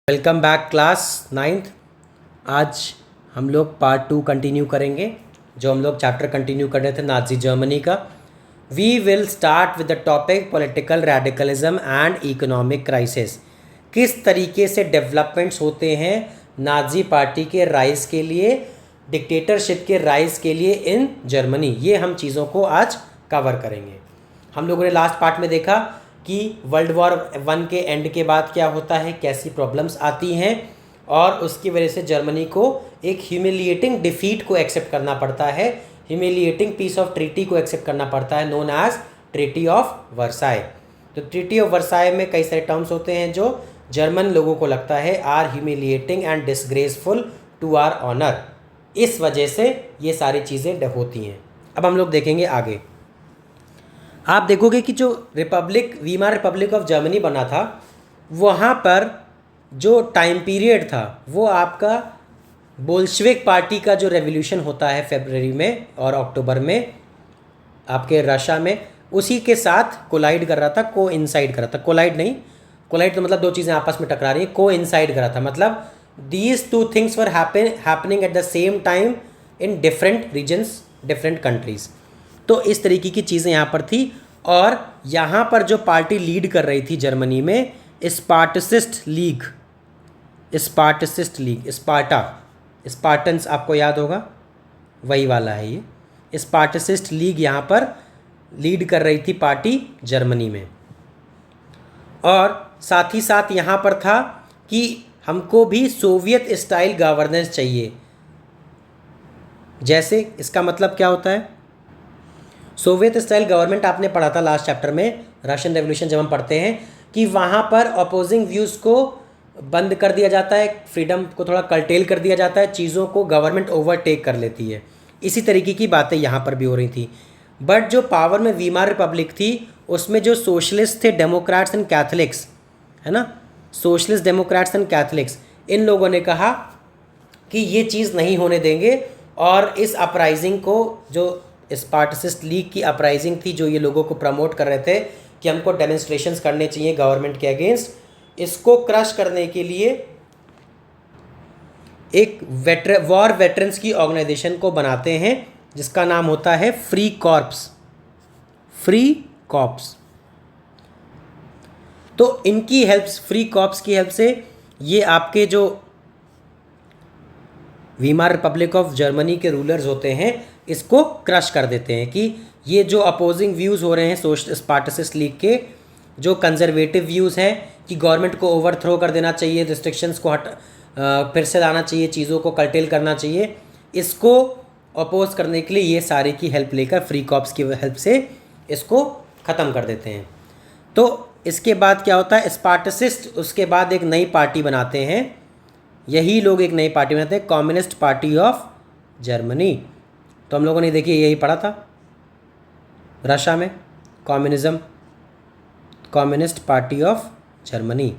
Welcome back class 9th। आज हम लोग पार्ट 2 कंटिन्यू करेंगे। जो हम लोग चैप्टर कंटिन्यू कर रहे थे नाज़ी जर्मनी का। We will start with the topic political radicalism and economic crisis. किस तरीके से डेवलपमेंट्स होते हैं नाज़ी पार्टी के राइज के लिए, डिक्टेटरशिप के राइज के लिए इन जर्मनी, ये हम चीज़ों को आज कवर करेंगे। हम लोगों ने लास्ट पार्ट में देखा कि वर्ल्ड वॉर 1 के एंड के बाद क्या होता है, कैसी प्रॉब्लम्स आती हैं और उसकी वजह से जर्मनी को एक ह्यूमिलिएटिंग डिफीट को एक्सेप्ट करना पड़ता है, ह्यूमिलिएटिंग पीस ऑफ ट्रीटी को एक्सेप्ट करना पड़ता है, known as treaty of Versailles. तो ट्रीटी ऑफ वर्साई में कई सारे टर्म्स होते हैं जो जर्मन लोगों को लगता है are humiliating and disgraceful to our honour. इस वजह से ये सारी चीज़ें होती हैं। अब हम लोग देखेंगे आगे। आप देखोगे कि जो वीमार रिपब्लिक ऑफ जर्मनी बना था, वहाँ पर जो टाइम पीरियड था वो आपका बोल्शेविक पार्टी का जो रेवोल्यूशन होता है फरवरी में और अक्टूबर में आपके रशिया में, उसी के साथ कोलाइड कर रहा था, कोइंसाइड कर रहा था। कोलाइड नहीं, कोलाइड तो मतलब दो चीज़ें आपस में टकरा रही हैं, कोइंसाइड कर रहा था मतलब these two things were happening at the same time in different regions, different countries. तो इस तरीके की चीज़ें यहाँ पर थी। और यहाँ पर जो पार्टी लीड कर रही थी जर्मनी में, स्पार्टसिस्ट लीग, स्पार्टन्स आपको याद होगा, वही वाला है ये। स्पार्टसिस्ट लीग यहाँ पर लीड कर रही थी पार्टी जर्मनी में। और साथ ही साथ यहाँ पर था कि हमको भी सोवियत स्टाइल गवर्नेंस चाहिए। जैसे इसका मतलब क्या होता है, सोवियत स्टाइल गवर्नमेंट आपने पढ़ा था लास्ट चैप्टर में, रशियन रेवोल्यूशन जब हम पढ़ते हैं कि वहाँ पर अपोजिंग व्यूज़ को बंद कर दिया जाता है, फ्रीडम को थोड़ा कर्टेल कर दिया जाता है, चीज़ों को गवर्नमेंट ओवरटेक कर लेती है। इसी तरीके की बातें यहाँ पर भी हो रही थी। बट जो पावर में वीमार रिपब्लिक थी उसमें जो सोशलिस्ट थे, डेमोक्रेट्स एंड कैथलिक्स, है ना, सोशलिस्ट डेमोक्रेट्स एंड कैथलिक्स, इन लोगों ने कहा कि ये चीज़ नहीं होने देंगे। और इस अपराइजिंग को, जो स्पार्टसिस्ट लीग की अपराइजिंग थी, जो ये लोगों को प्रमोट कर रहे थे कि हमको डेमोन्स्ट्रेशंस करने चाहिए गवर्नमेंट के अगेंस्ट, इसको क्रश करने के लिए एक वॉर वेटरन्स की ऑर्गेनाइजेशन को बनाते हैं जिसका नाम होता है फ्री कॉर्प्स। तो इनकी हेल्प, फ्री कॉर्प्स की हेल्प से ये आपके जो वीमार रिपब्लिक ऑफ जर्मनी के रूलर्स होते हैं इसको क्रश कर देते हैं कि ये जो अपोजिंग व्यूज़ हो रहे हैं स्पार्टसिस्ट लीग के, जो कंजर्वेटिव व्यूज़ हैं कि गवर्नमेंट को ओवरथ्रो कर देना चाहिए, रिस्ट्रिक्शंस को फिर से लाना चाहिए, चीज़ों को कर्टेल करना चाहिए, इसको अपोज करने के लिए ये सारे की हेल्प लेकर, फ्री कॉर्प्स की हेल्प से इसको ख़त्म कर देते हैं। तो इसके बाद क्या होता है, स्पार्टसिस्ट उसके बाद एक नई पार्टी बनाते हैं, यही लोग एक नई पार्टी बनाते हैं, कम्युनिस्ट पार्टी ऑफ जर्मनी। तो हम लोगों ने देखिए यही पढ़ा था रशिया में, कम्युनिस्ट पार्टी ऑफ जर्मनी।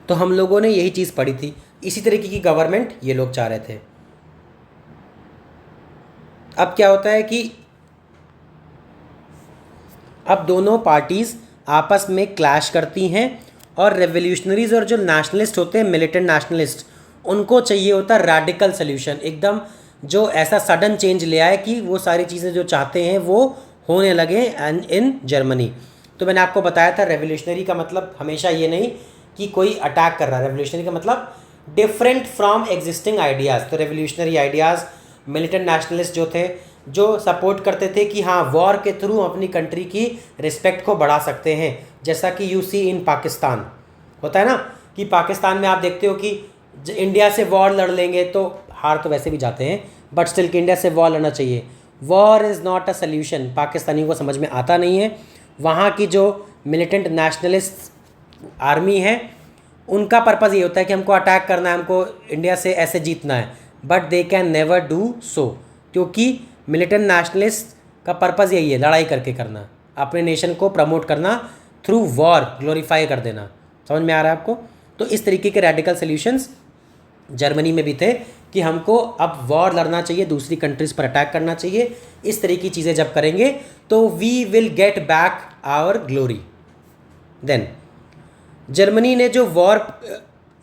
तो हम लोगों ने यही चीज़ पढ़ी थी। इसी तरीके की गवर्नमेंट ये लोग चाह रहे थे। अब क्या होता है कि अब दोनों पार्टीज़ आपस में क्लैश करती हैं और रेवोल्यूशनरीज और जो नेशनलिस्ट होते हैं, मिलिटेंट नेशनलिस्ट, उनको चाहिए होता है रैडिकल सल्यूशन, एकदम जो ऐसा सडन चेंज ले आए कि वो सारी चीज़ें जो चाहते हैं वो होने लगे इन जर्मनी। तो मैंने आपको बताया था रेवोल्यूशनरी का मतलब हमेशा ये नहीं कि कोई अटैक कर रहा है, रेवोल्यूशनरी का मतलब डिफरेंट फ्रॉम एग्जिस्टिंग आइडियाज़। तो रेवोल्यूशनरी आइडियाज़ मिलिटेंट नेशनलिस्ट जो थे, जो सपोर्ट करते थे कि हाँ वॉर के थ्रू अपनी कंट्री की रिस्पेक्ट को बढ़ा सकते हैं, जैसा कि यू सी इन पाकिस्तान होता है ना, कि पाकिस्तान में आप देखते हो कि इंडिया से वॉर लड़ लेंगे तो हार तो वैसे भी जाते हैं, बट स्टिल कि इंडिया से वॉर लड़ना चाहिए। War is not a solution, पाकिस्तानियों को समझ में आता नहीं है। वहाँ की जो मिलिटेंट नेशनलिस्ट आर्मी है उनका पर्पज़ ये होता है कि हमको अटैक करना है, हमको इंडिया से ऐसे जीतना है, but they can never do so, क्योंकि मिलिटेंट नेशनलिस्ट का पर्पज़ यही है, लड़ाई करके करना, अपने नेशन को प्रमोट करना थ्रू वॉर, ग्लोरीफाई कर देना। समझ में आ रहा है आपको? तो इस तरीके के रेडिकल सॉल्यूशंस जर्मनी में भी थे कि हमको अब वॉर लड़ना चाहिए, दूसरी कंट्रीज़ पर अटैक करना चाहिए। इस तरह की चीज़ें जब करेंगे तो we will get back our glory. Then Germany ने जो वॉर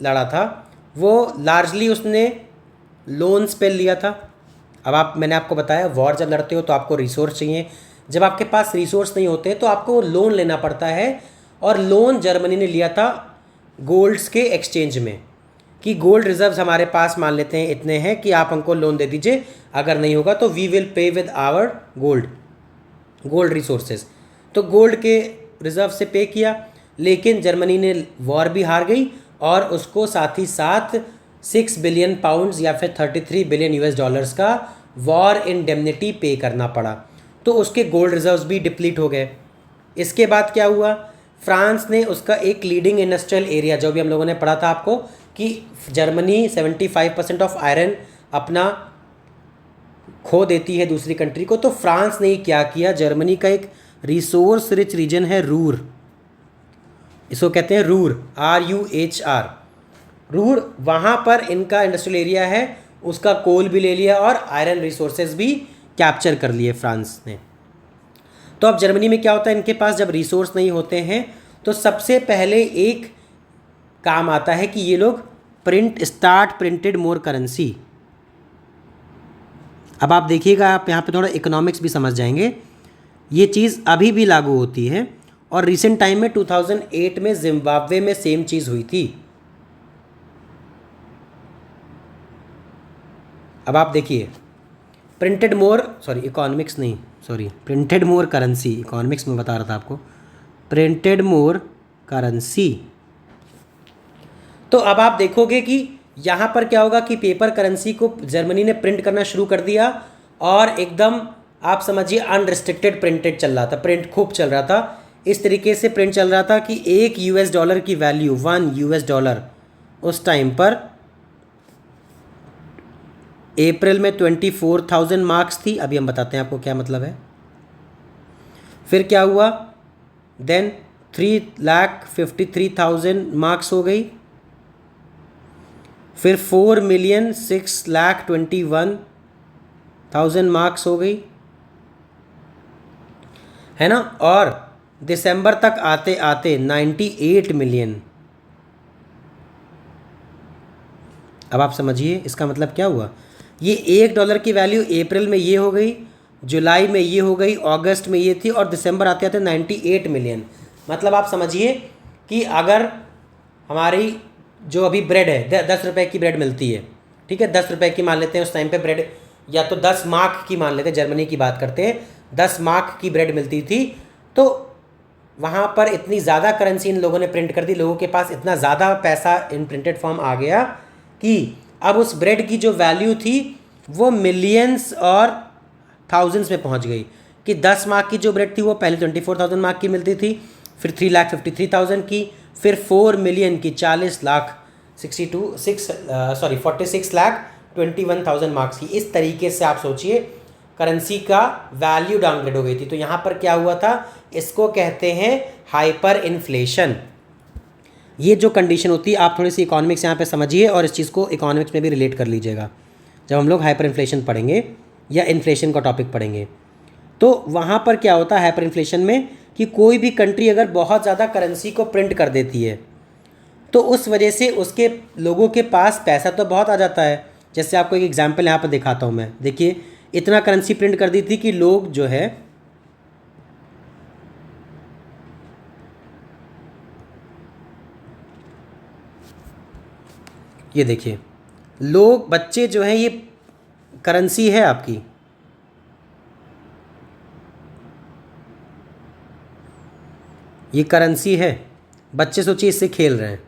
लड़ा था वो लार्जली उसने लोन्स पे लिया था। अब मैंने आपको बताया वॉर जब लड़ते हो तो आपको रिसोर्स चाहिए, जब आपके पास रिसोर्स नहीं होते तो आपको लोन लेना पड़ता है, और लोन जर्मनी ने लिया था गोल्ड्स के एक्सचेंज में, कि गोल्ड रिजर्व्स हमारे पास मान लेते हैं इतने हैं कि आप हमको लोन दे दीजिए, अगर नहीं होगा तो we will pay with our gold resources. तो गोल्ड के रिजर्व से पे किया, लेकिन जर्मनी ने वॉर भी हार गई और उसको साथ ही साथ 6 बिलियन पाउंड्स या फिर 33 बिलियन यूएस डॉलर्स का वॉर इंडेमनिटी पे करना पड़ा। तो उसके गोल्ड रिजर्व्स भी डिप्लीट हो गए। इसके बाद क्या हुआ, फ्रांस ने उसका एक लीडिंग इंडस्ट्रियल एरिया, जो भी हम लोगों ने पढ़ा था आपको कि जर्मनी 75% ऑफ आयरन अपना खो देती है दूसरी कंट्री को, तो फ्रांस ने क्या किया, जर्मनी का एक रिसोर्स रिच रीजन है रूर, इसको कहते हैं रूर, RUHR, रूर, वहाँ पर इनका इंडस्ट्रियल एरिया है, उसका कोल भी ले लिया और आयरन रिसोर्सेज भी कैप्चर कर लिए फ्रांस ने। तो अब जर्मनी में क्या होता है, इनके पास जब रिसोर्स नहीं होते हैं तो सबसे पहले एक काम आता है कि ये लोग प्रिंटेड मोर करेंसी। अब आप देखिएगा, आप यहाँ पे थोड़ा इकोनॉमिक्स भी समझ जाएंगे, ये चीज़ अभी भी लागू होती है, और रिसेंट टाइम में 2008 में जिम्बाब्वे में सेम चीज़ हुई थी। अब आप देखिए, प्रिंटेड मोर करेंसी, इकोनॉमिक्स में बता रहा था आपको, प्रिंटेड मोर करेंसी। तो अब आप देखोगे कि यहाँ पर क्या होगा कि पेपर करेंसी को जर्मनी ने प्रिंट करना शुरू कर दिया, और एकदम आप समझिए अनरिस्ट्रिक्टेड प्रिंटेड चल रहा था, प्रिंट खूब चल रहा था। इस तरीके से प्रिंट चल रहा था कि $1 की वैल्यू, $1 उस टाइम पर अप्रैल में 24,000 मार्क्स थी। अभी हम बताते हैं आपको क्या मतलब है। फिर क्या हुआ, देन 3,53,000 मार्क्स हो गई, फिर 4,06,21,000 मार्क्स हो गई, है ना, और दिसंबर तक आते आते 98 मिलियन। अब आप समझिए इसका मतलब क्या हुआ, ये $1 की वैल्यू अप्रैल में ये हो गई, जुलाई में ये हो गई, अगस्त में ये थी, और दिसंबर आते आते 98 मिलियन। मतलब आप समझिए कि अगर हमारी जो अभी ब्रेड है, 10 रुपये की ब्रेड मिलती है, ठीक है, 10 रुपये की मान लेते हैं उस टाइम पे ब्रेड, या तो 10 मार्क की मान लेते हैं, जर्मनी की बात करते हैं, 10 मार्क की ब्रेड मिलती थी, तो वहाँ पर इतनी ज़्यादा करेंसी इन लोगों ने प्रिंट कर दी, लोगों के पास इतना ज़्यादा पैसा इन प्रिंटेड फॉर्म आ गया कि अब उस ब्रेड की जो वैल्यू थी वो मिलियंस और थाउजेंड्स में पहुँच गई, कि 10 मार्क की जो ब्रेड थी वो पहले 24,000 मार्क की मिलती थी, फिर 3,53,000 की, फिर 4 मिलियन की, 46,21,000 मार्क्स की। इस तरीके से आप सोचिए करेंसी का वैल्यू डाउनग्रेड हो गई थी। तो यहाँ पर क्या हुआ था, इसको कहते हैं हाइपर इन्फ्लेशन। ये जो कंडीशन होती है, आप थोड़ी सी इकोनॉमिक्स यहाँ पे समझिए और इस चीज़ को इकोनॉमिक्स में भी रिलेट कर लीजिएगा जब हम लोग हाइपर इन्फ्लेशन पढ़ेंगे या इन्फ्लेशन का टॉपिक पढ़ेंगे। तो वहाँ पर क्या होता है हाइपर इन्फ्लेशन में, कि कोई भी कंट्री अगर बहुत ज़्यादा करेंसी को प्रिंट कर देती है तो उस वजह से उसके लोगों के पास पैसा तो बहुत आ जाता है। जैसे आपको एक एग्जांपल यहाँ पर दिखाता हूँ मैं, देखिए इतना करेंसी प्रिंट कर दी थी कि लोग जो है ये देखिए, लोग बच्चे जो हैं, ये करेंसी है आपकी, ये करेंसी है, बच्चे सोचिए इससे खेल रहे हैं।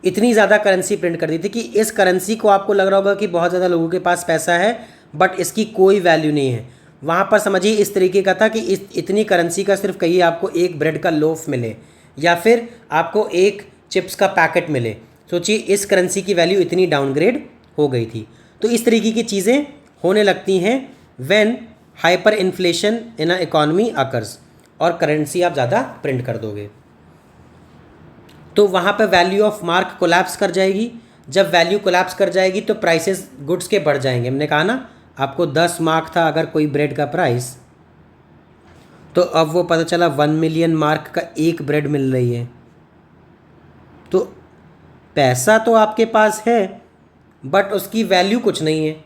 इतनी ज़्यादा करेंसी प्रिंट कर दी थी कि इस करेंसी को आपको लग रहा होगा कि बहुत ज़्यादा लोगों के पास पैसा है, बट इसकी कोई वैल्यू नहीं है। वहाँ पर समझिए इस तरीके का था कि इतनी करेंसी का सिर्फ कहिए आपको एक ब्रेड का लोफ मिले या फिर आपको एक चिप्स का पैकेट मिले। सोचिए इस करेंसी की वैल्यू इतनी डाउनग्रेड हो गई थी। तो इस तरीके की चीज़ें होने लगती हैं when hyper inflation in a economy occurs, और करेंसी आप ज़्यादा प्रिंट कर दोगे तो वहाँ पे वैल्यू ऑफ मार्क कोलैप्स कर जाएगी। जब वैल्यू कोलैप्स कर जाएगी तो प्राइसेस गुड्स के बढ़ जाएंगे। हमने कहा ना आपको 10 मार्क था अगर कोई ब्रेड का प्राइस, तो अब वो पता चला 1 मिलियन मार्क का एक ब्रेड मिल रही है। तो पैसा तो आपके पास है बट उसकी वैल्यू कुछ नहीं है।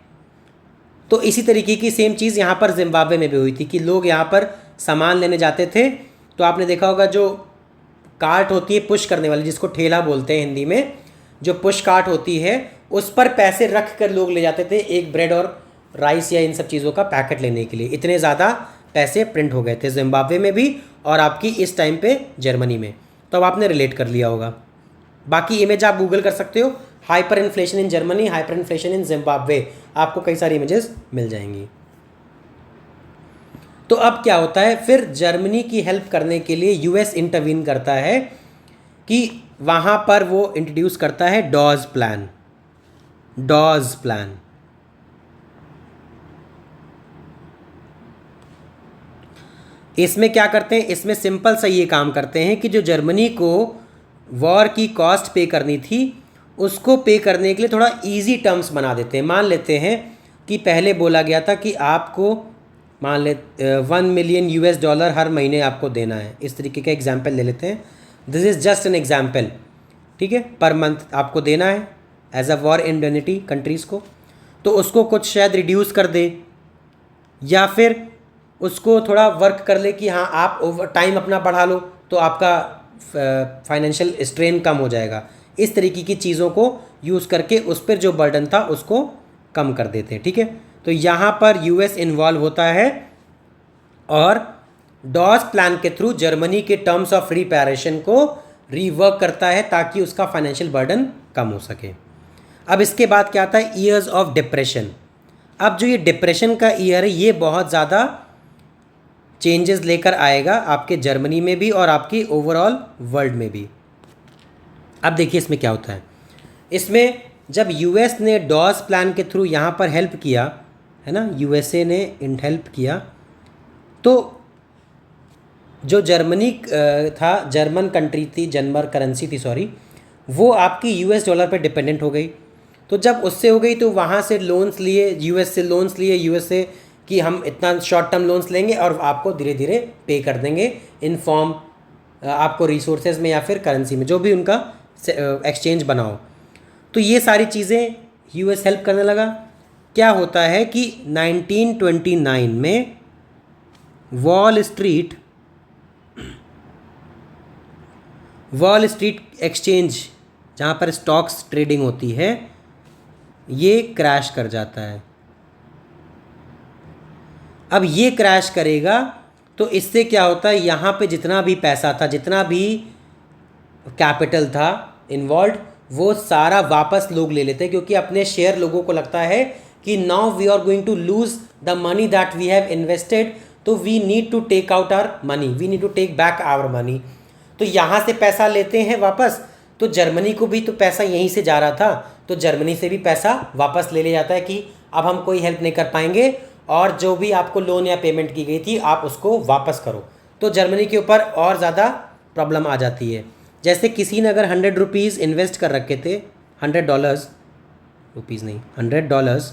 तो इसी तरीके की सेम चीज़ यहाँ पर जिम्बाब्वे में भी हुई थी कि लोग यहाँ पर सामान लेने जाते थे, तो आपने देखा होगा जो कार्ट होती है पुश करने वाली, जिसको ठेला बोलते हैं हिंदी में, जो पुश कार्ट होती है उस पर पैसे रख कर लोग ले जाते थे एक ब्रेड और राइस या इन सब चीज़ों का पैकेट लेने के लिए। इतने ज़्यादा पैसे प्रिंट हो गए थे जिम्बाब्वे में भी और आपकी इस टाइम पे जर्मनी में। तो अब आपने रिलेट कर लिया होगा। बाकी इमेज आप गूगल कर सकते हो, hyper inflation in Germany, hyper inflation in Zimbabwe, आपको कई सारी इमेजेस मिल जाएंगी। तो अब क्या होता है, फिर जर्मनी की हेल्प करने के लिए यूएस इंटरवीन करता है कि वहाँ पर वो इंट्रोड्यूस करता है डॉज प्लान। डॉज प्लान इसमें क्या करते हैं, इसमें सिंपल सा ये काम करते हैं कि जो जर्मनी को वॉर की कॉस्ट पे करनी थी उसको पे करने के लिए थोड़ा इजी टर्म्स बना देते हैं। मान लेते हैं कि पहले बोला गया था कि आपको मान ले 1 मिलियन यूएस डॉलर हर महीने आपको देना है। इस तरीके का एग्जाम्पल ले लेते हैं, this is just an example, ठीक है। पर मंथ आपको देना है एज अ वॉर इंडेनिटी कंट्रीज़ को, तो उसको कुछ शायद रिड्यूस कर दे या फिर उसको थोड़ा वर्क कर ले कि हाँ आप ओवर टाइम अपना बढ़ा लो तो आपका फाइनेंशियल स्ट्रेन कम हो जाएगा। इस तरीके की चीज़ों को यूज़ करके उस पर जो बर्डन था उसको कम कर देते हैं, ठीक है। तो यहाँ पर यूएस इन्वॉल्व होता है और डॉज प्लान के थ्रू जर्मनी के टर्म्स ऑफ रिपेरेशन को रीवर्क करता है ताकि उसका फाइनेंशियल बर्डन कम हो सके। अब इसके बाद क्या आता है, ईयर्स ऑफ डिप्रेशन। अब जो ये डिप्रेशन का ईयर है ये बहुत ज़्यादा चेंजेस लेकर आएगा आपके जर्मनी में भी और आपकी ओवरऑल वर्ल्ड में भी। अब देखिए इसमें क्या होता है, इसमें जब यूएस ने डॉज प्लान के थ्रू यहाँ पर हेल्प किया है ना, यूएसए ने हेल्प किया, तो जो जर्मनी था, जर्मन कंट्री थी, जर्मन करेंसी थी सॉरी, वो आपकी यूएस डॉलर पे डिपेंडेंट हो गई। तो जब उससे हो गई तो वहाँ से लोन्स लिए, यूएस से लोन्स लिए, यूएसए कि हम इतना शॉर्ट टर्म लोन्स लेंगे और आपको धीरे धीरे पे कर देंगे इन फॉर्म आपको रिसोर्सेज में या फिर करेंसी में, जो भी उनका एक्सचेंज बनाओ। तो ये सारी चीज़ें यूएस हेल्प करने लगा। क्या होता है कि 1929 में वॉल स्ट्रीट एक्सचेंज, जहाँ पर स्टॉक्स ट्रेडिंग होती है, ये क्रैश कर जाता है। अब ये क्रैश करेगा तो इससे क्या होता है, यहाँ पे जितना भी पैसा था, जितना भी कैपिटल था इन्वॉल्व, वो सारा वापस लोग ले लेते हैं, क्योंकि अपने शेयर लोगों को लगता है कि now we are going to lose the money that we have invested, तो we need to take out our money, we need to take back our money. तो यहाँ से पैसा लेते हैं वापस, तो जर्मनी को भी तो पैसा यहीं से जा रहा था, तो जर्मनी से भी पैसा वापस ले लिया जाता है कि अब हम कोई हेल्प नहीं कर पाएंगे और जो भी आपको लोन या पेमेंट की गई थी आप उसको वापस करो। तो जर्मनी के ऊपर और ज़्यादा प्रॉब्लम आ जाती है। जैसे किसी ने अगर 100 रुपीज़ इन्वेस्ट कर रखे थे, $100, रुपीज़ नहीं $100,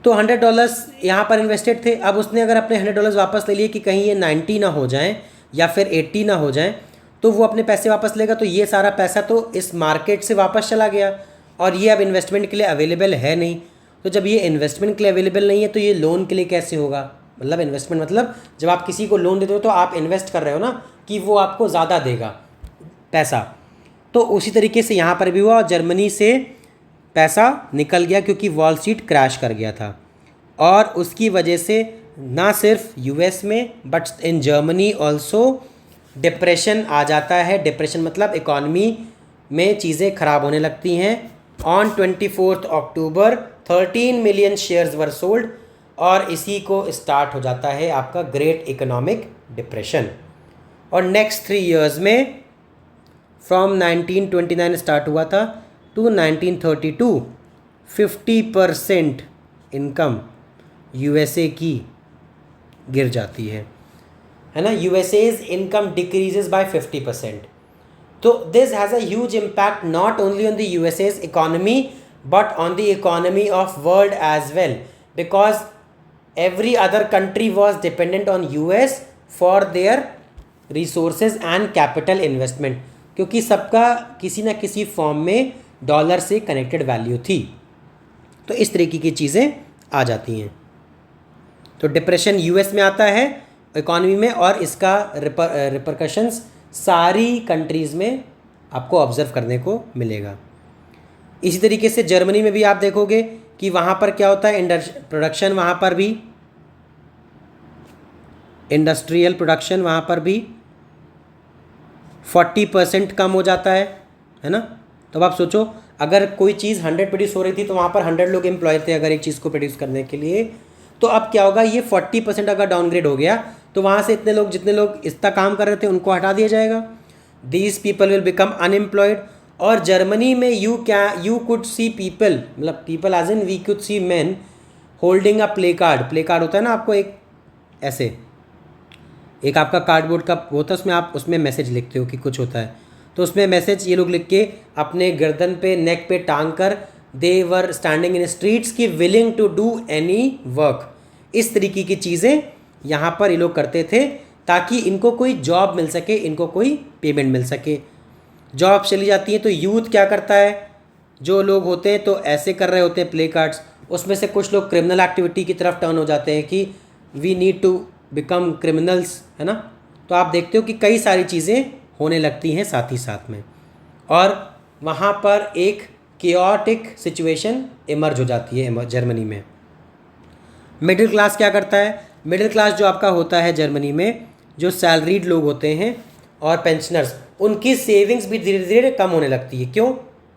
तो $100 यहाँ पर इन्वेस्टेड थे। अब उसने अगर अपने $100 वापस ले लिए कि कहीं ये 90 ना हो जाएं या फिर 80 ना हो जाएं, तो वो अपने पैसे वापस लेगा। तो ये सारा पैसा तो इस मार्केट से वापस चला गया और ये अब इन्वेस्टमेंट के लिए अवेलेबल है नहीं। तो जब ये इन्वेस्टमेंट के लिए अवेलेबल नहीं है तो ये लोन के लिए कैसे होगा, मतलब इन्वेस्टमेंट मतलब जब आप किसी को लोन देते हो तो आप इन्वेस्ट कर रहे हो ना कि वो आपको ज़्यादा देगा पैसा। तो उसी तरीके से यहाँ पर भी हुआ और जर्मनी से पैसा निकल गया क्योंकि वॉल स्ट्रीट क्रैश कर गया था। और उसकी वजह से ना सिर्फ यूएस में but in Germany also depression आ जाता है। डिप्रेशन मतलब इकॉनमी में चीज़ें ख़राब होने लगती हैं। On 24 October 13 million shares were sold और इसी को स्टार्ट हो जाता है आपका ग्रेट इकोनॉमिक डिप्रेशन। और नेक्स्ट 3 इयर्स में फ्रॉम 1929 स्टार्ट हुआ था टू 1932 50% इनकम यूएसए की गिर जाती है ना। USA's income decreases by 50%। तो this has a huge impact not only on the USA's economy but on the economy of world as well, because every other country was dependent on US for their resources and capital investment। क्योंकि सबका किसी ना किसी form में dollar से connected value थी। तो इस तरीके की चीज़ें आ जाती हैं। तो डिप्रेशन यूएस में आता है इकॉनमी में, और इसका रिपरकशंस सारी कंट्रीज़ में आपको ऑब्जर्व करने को मिलेगा। इसी तरीके से जर्मनी में भी आप देखोगे कि वहाँ पर क्या होता है, प्रोडक्शन वहाँ पर भी, इंडस्ट्रियल प्रोडक्शन वहाँ पर भी 40% कम हो जाता है ना। तो अब आप सोचो, अगर कोई चीज़ 100 प्रोड्यूस हो रही थी तो वहाँ पर 100 लोग एम्प्लॉय थे अगर एक चीज़ को प्रोड्यूस करने के लिए, तो अब क्या होगा, ये 40% अगर डाउनग्रेड हो गया तो वहाँ से इतने लोग, जितने लोग इतना काम कर रहे थे उनको हटा दिया जाएगा। These people will become unemployed. और जर्मनी में यू कुड सी पीपल, मतलब people as in we could see man holding a placard होता है ना, आपको एक ऐसे एक आपका कार्डबोर्ड का होता है, उसमें आप उसमें मैसेज लिखते हो कि कुछ होता है, तो उसमें मैसेज ये लोग लिख के अपने गर्दन पे, नेक पे टांग कर, they were standing in streets की willing to do any work. इस तरीके की चीज़ें यहाँ पर ये लोग करते थे ताकि इनको कोई जॉब मिल सके, इनको कोई पेमेंट मिल सके। जॉब चली जाती है तो यूथ क्या करता है, जो लोग होते हैं तो ऐसे कर रहे होते हैं प्ले कार्ड्स, उसमें से कुछ लोग क्रिमिनल एक्टिविटी की तरफ टर्न हो जाते हैं कि we need to become criminals, है ना। तो आप देखते हो कि कई सारी चीज़ें होने लगती हैं साथ ही साथ में, और वहाँ पर एक केओटिक सिचुएशन इमर्ज हो जाती है जर्मनी में। मिडिल क्लास क्या करता है, मिडिल क्लास जो आपका होता है जर्मनी में, जो सैलरीड लोग होते हैं और पेंशनर्स, उनकी सेविंग्स भी धीरे धीरे कम होने लगती है। क्यों?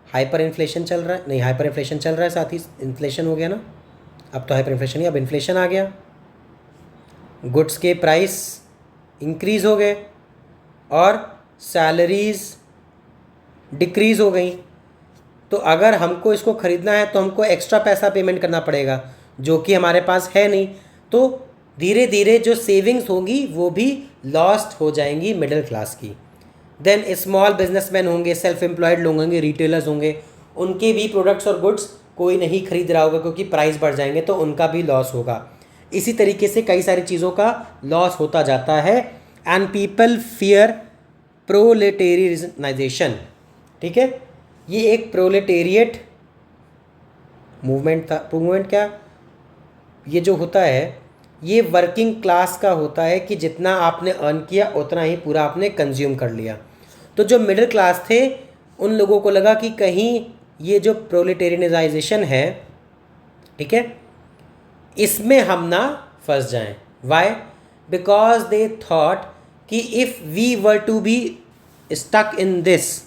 हाइपर इन्फ्लेशन चल रहा है, नहीं हाइपर इन्फ्लेशन चल रहा है, साथ ही इन्फ्लेशन हो गया ना, अब तो हाइपर इन्फ्लेशन ही, अब इन्फ्लेशन आ गया, गुड्स के प्राइस इंक्रीज़ हो गए और सैलरीज डिक्रीज़ हो गई। तो अगर हमको इसको ख़रीदना है तो हमको एक्स्ट्रा पैसा पेमेंट करना पड़ेगा, जो कि हमारे पास है नहीं। तो धीरे धीरे जो सेविंग्स होंगी वो भी लॉस्ट हो जाएंगी मिडिल क्लास की। देन स्मॉल बिजनेसमैन होंगे, सेल्फ एम्प्लॉयड लोग होंगे, रिटेलर्स होंगे, उनके भी प्रोडक्ट्स और गुड्स कोई नहीं खरीद रहा होगा क्योंकि प्राइस बढ़ जाएंगे, तो उनका भी लॉस होगा। इसी तरीके से कई सारी चीज़ों का लॉस होता जाता है। एंड पीपल फियर प्रोलेटेरियनाइजेशन, ठीक है, ये एक प्रोलेटेरिएट मूवमेंट था। मूवमेंट क्या, ये जो होता है ये वर्किंग क्लास का होता है कि जितना आपने अर्न किया उतना ही पूरा आपने कंज्यूम कर लिया। तो जो मिडिल क्लास थे उन लोगों को लगा कि कहीं ये जो प्रोलेटेरियनाइजेशन है, ठीक है, इसमें हम ना फंस जाएं। वाई? बिकॉज दे थॉट कि if we were to be stuck in this,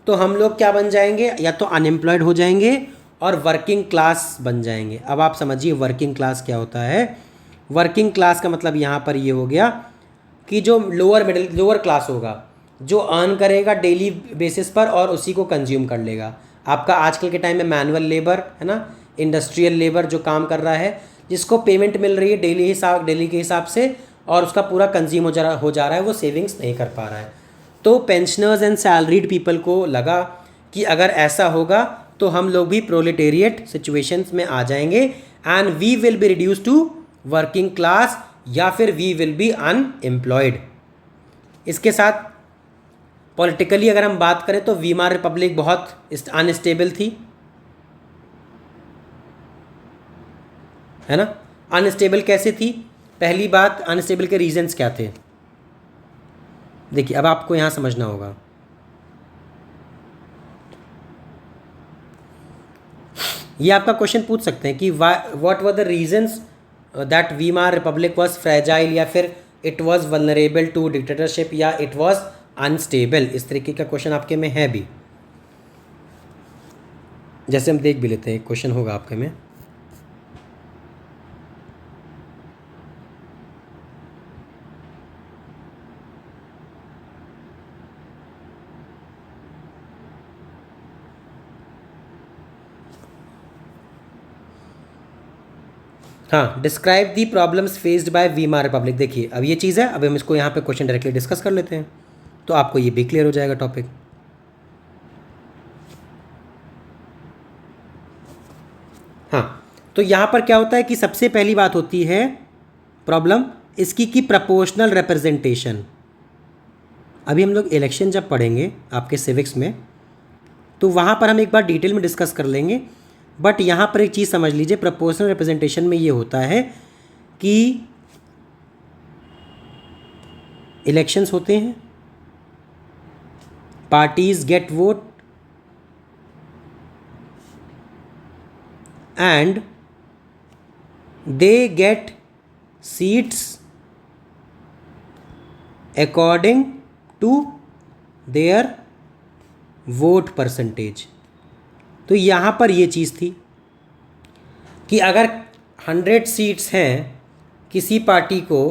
तो हम लोग क्या बन जाएंगे, या तो अनएम्प्लॉयड हो जाएंगे और वर्किंग क्लास बन जाएंगे। अब आप समझिए वर्किंग क्लास क्या होता है। वर्किंग क्लास का मतलब यहाँ पर ये हो गया कि जो लोअर क्लास होगा, जो अर्न करेगा डेली बेसिस पर और उसी को कंज्यूम कर लेगा। आपका आजकल के टाइम में मैनुअल लेबर है ना, इंडस्ट्रियल लेबर जो काम कर रहा है, जिसको पेमेंट मिल रही है डेली के हिसाब से, और उसका पूरा कंज्यूम हो जा रहा है, वो सेविंग्स नहीं कर पा रहा है। तो पेंशनर्स एंड सैलरीड पीपल को लगा कि अगर ऐसा होगा तो हम लोग भी प्रोलेटेरिएट सिचुएशंस में आ जाएंगे and we will be reduce to working class, या फिर वी विल बी अनएम्प्लॉयड। इसके साथ पॉलिटिकली अगर हम बात करें तो वीमार रिपब्लिक बहुत अनस्टेबल थी, है ना। अनस्टेबल कैसे थी? पहली बात, अनस्टेबल के रीजंस क्या थे? देखिए अब आपको यहाँ समझना होगा। ये आपका क्वेश्चन पूछ सकते हैं कि what were the reasons that Weimar Republic was fragile, या फिर it was vulnerable to dictatorship, या इट वाज अनस्टेबल। इस तरीके का क्वेश्चन आपके में है भी, जैसे हम देख भी लेते हैं, क्वेश्चन होगा आपके में। हाँ, describe the problems faced by Weimar Republic. देखिए अब ये चीज़ है, अब हम इसको यहाँ पे क्वेश्चन डायरेक्टली डिस्कस कर लेते हैं, तो आपको ये भी क्लियर हो जाएगा टॉपिक। हाँ, तो यहाँ पर क्या होता है कि सबसे पहली बात होती है प्रॉब्लम इसकी कि प्रोपोर्शनल रिप्रेजेंटेशन, अभी हम लोग इलेक्शन जब पढ़ेंगे आपके सिविक्स में, तो वहाँ पर हम एक बार डिटेल में डिस्कस कर लेंगे। बट यहाँ पर एक चीज़ समझ लीजिए, प्रोपोर्शनल रिप्रेजेंटेशन में ये होता है कि इलेक्शंस होते हैं, parties get vote and they get seats according to their vote percentage. तो यहाँ पर ये चीज़ थी कि अगर 100 सीट्स हैं, किसी पार्टी को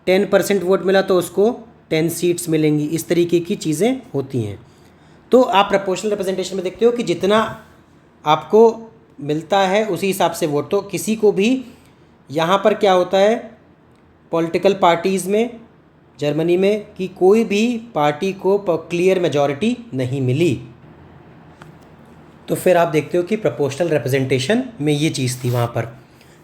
10% वोट मिला तो उसको 10 सीट्स मिलेंगी। इस तरीके की चीज़ें होती हैं। तो आप प्रोपोर्शनल रिप्रेजेंटेशन में देखते हो कि जितना आपको मिलता है उसी हिसाब से वोट। तो किसी को भी यहाँ पर क्या होता है पॉलिटिकल पार्टीज़ में जर्मनी में कि कोई भी पार्टी को क्लियर मेजॉरिटी नहीं मिली। तो फिर आप देखते हो कि प्रोपोर्शनल रिप्रेजेंटेशन में ये चीज़ थी वहाँ पर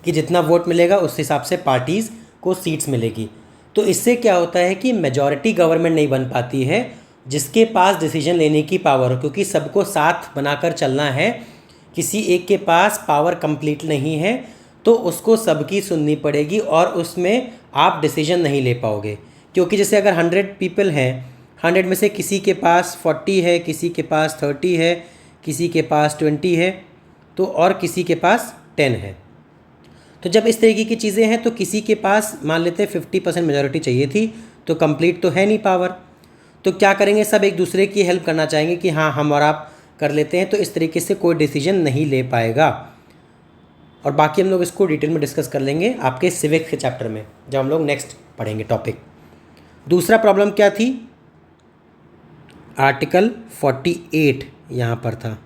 कि जितना वोट मिलेगा उस हिसाब से पार्टीज़ को सीट्स मिलेगी। तो इससे क्या होता है कि मेजॉरिटी गवर्नमेंट नहीं बन पाती है जिसके पास डिसीजन लेने की पावर हो, क्योंकि सबको साथ बनाकर चलना है। किसी एक के पास पावर कंप्लीट नहीं है तो उसको सबकी सुननी पड़ेगी और उसमें आप डिसीजन नहीं ले पाओगे। क्योंकि जैसे अगर 100 पीपल हैं, 100 में से किसी के पास 40 है, किसी के पास 30 है, किसी के पास 20 है, तो और किसी के पास 10 है। तो जब इस तरीके की चीज़ें हैं तो किसी के पास मान लेते हैं 50% मेजॉरिटी चाहिए थी, तो कंप्लीट तो है नहीं पावर। तो क्या करेंगे, सब एक दूसरे की हेल्प करना चाहेंगे कि हाँ हम और आप कर लेते हैं। तो इस तरीके से कोई डिसीजन नहीं ले पाएगा। और बाकी हम लोग इसको डिटेल में डिस्कस कर लेंगे आपके सिविक्स के चैप्टर में जब हम लोग नेक्स्ट पढ़ेंगे टॉपिक। दूसरा प्रॉब्लम क्या थी, आर्टिकल 48 यहाँ पर था।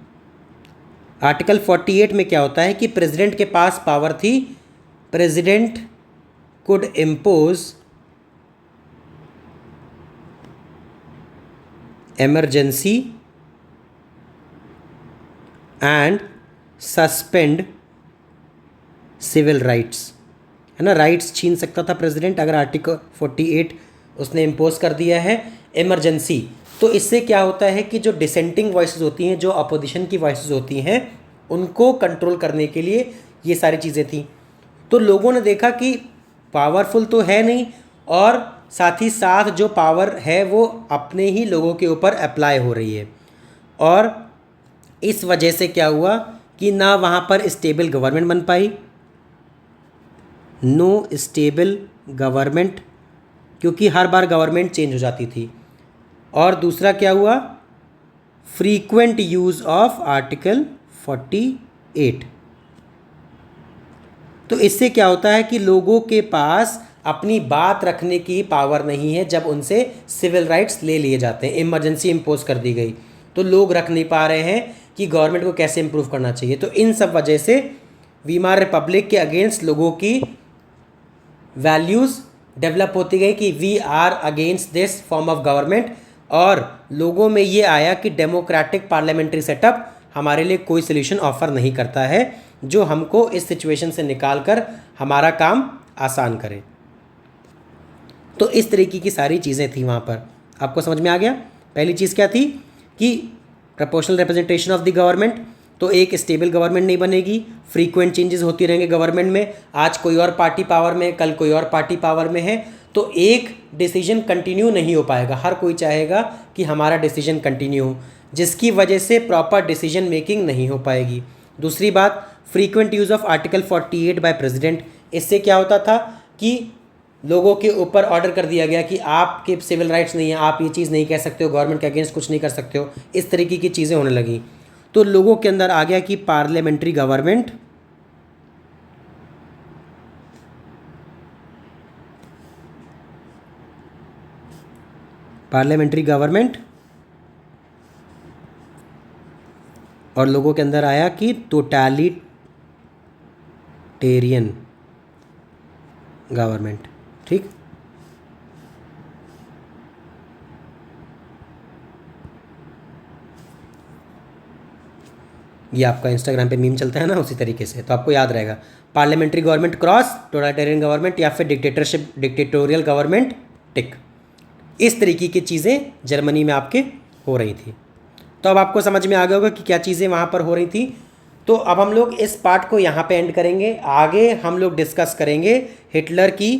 आर्टिकल 48 में क्या होता है कि प्रेसिडेंट के पास पावर थी, president could impose emergency and suspend civil rights, है ना। राइट्स छीन सकता था प्रेसिडेंट अगर आर्टिकल 48 उसने इम्पोज कर दिया है इमरजेंसी। तो इससे क्या होता है कि जो डिसेंटिंग वॉइसेस होती हैं, जो अपोजिशन की वॉइसेस होती हैं, उनको कंट्रोल करने के लिए ये सारी चीज़ें थी। तो लोगों ने देखा कि पावरफुल तो है नहीं और साथ ही साथ जो पावर है वो अपने ही लोगों के ऊपर अप्लाई हो रही है। और इस वजह से क्या हुआ कि ना वहाँ पर स्टेबल गवर्नमेंट बन पाई, नो स्टेबल गवर्नमेंट, क्योंकि हर बार गवर्नमेंट चेंज हो जाती थी। और दूसरा क्या हुआ, फ्रीक्वेंट यूज़ ऑफ आर्टिकल 48। तो इससे क्या होता है कि लोगों के पास अपनी बात रखने की पावर नहीं है जब उनसे सिविल राइट्स ले लिए जाते हैं। इमरजेंसी इम्पोज कर दी गई तो लोग रख नहीं पा रहे हैं कि गवर्नमेंट को कैसे इम्प्रूव करना चाहिए। तो इन सब वजह से वीमार रिपब्लिक के अगेंस्ट लोगों की वैल्यूज़ डेवलप होती गई कि we are against this form of government. और लोगों में ये आया कि डेमोक्रेटिक पार्लियामेंट्री सेटअप हमारे लिए कोई सोल्यूशन ऑफर नहीं करता है जो हमको इस सिचुएशन से निकाल कर हमारा काम आसान करे। तो इस तरीके की सारी चीज़ें थी वहाँ पर। आपको समझ में आ गया। पहली चीज़ क्या थी कि proportional representation of the government, तो एक स्टेबल गवर्नमेंट नहीं बनेगी, फ्रीक्वेंट चेंजेस होती रहेंगे गवर्नमेंट में। आज कोई और पार्टी पावर में है, कल कोई और पार्टी पावर में है, तो एक डिसीजन कंटिन्यू नहीं हो पाएगा। हर कोई चाहेगा कि हमारा डिसीजन कंटिन्यू हो, जिसकी वजह से प्रॉपर डिसीजन मेकिंग नहीं हो पाएगी। दूसरी बात, frequent use of article 48 by president. इससे क्या होता था कि लोगों के ऊपर ऑर्डर कर दिया गया कि आपके सिविल राइट्स नहीं है, आप ये चीज़ नहीं कह सकते हो, गवर्नमेंट के अगेंस्ट कुछ नहीं कर सकते हो। इस तरीके की चीज़ें होने लगी। तो लोगों के अंदर आ गया कि पार्लियामेंट्री गवर्नमेंट और लोगों के अंदर आया कि टोटलिटेरियन गवर्नमेंट। ठीक, ये आपका इंस्टाग्राम पे मीम चलता है ना, उसी तरीके से, तो आपको याद रहेगा। Parliamentary government cross totalitarian government या फिर डिक्टेटोरियल गवर्नमेंट टिक। इस तरीके की चीज़ें जर्मनी में आपके हो रही थी। तो अब आपको समझ में आ गया होगा कि क्या चीज़ें वहाँ पर हो रही थी। तो अब हम लोग इस पार्ट को यहाँ पे एंड करेंगे। आगे हम लोग डिस्कस करेंगे हिटलर की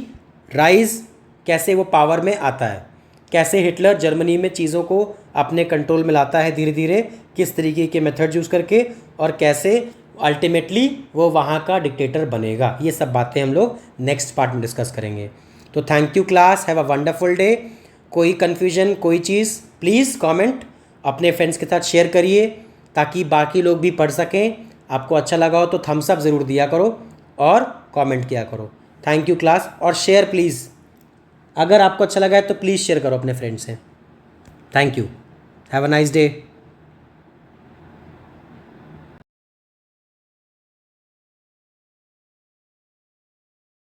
राइज, कैसे वो पावर में आता है, कैसे हिटलर जर्मनी में चीज़ों को अपने कंट्रोल में लाता है धीरे धीरे, किस तरीके के मेथड यूज़ करके, और कैसे अल्टीमेटली वो वहाँ का डिक्टेटर बनेगा। ये सब बातें हम लोग नेक्स्ट पार्ट में डिस्कस करेंगे। तो thank you class, have a wonderful day. कोई कन्फ्यूजन, कोई चीज़, प्लीज़ कमेंट अपने फ्रेंड्स के साथ शेयर करिए ताकि बाकी लोग भी पढ़ सकें। आपको अच्छा लगा हो तो थम्स अप ज़रूर दिया करो और कमेंट किया करो। थैंक यू क्लास, और शेयर प्लीज़, अगर आपको अच्छा लगा है तो प्लीज़ शेयर करो अपने फ्रेंड्स से। Thank you, have a nice day.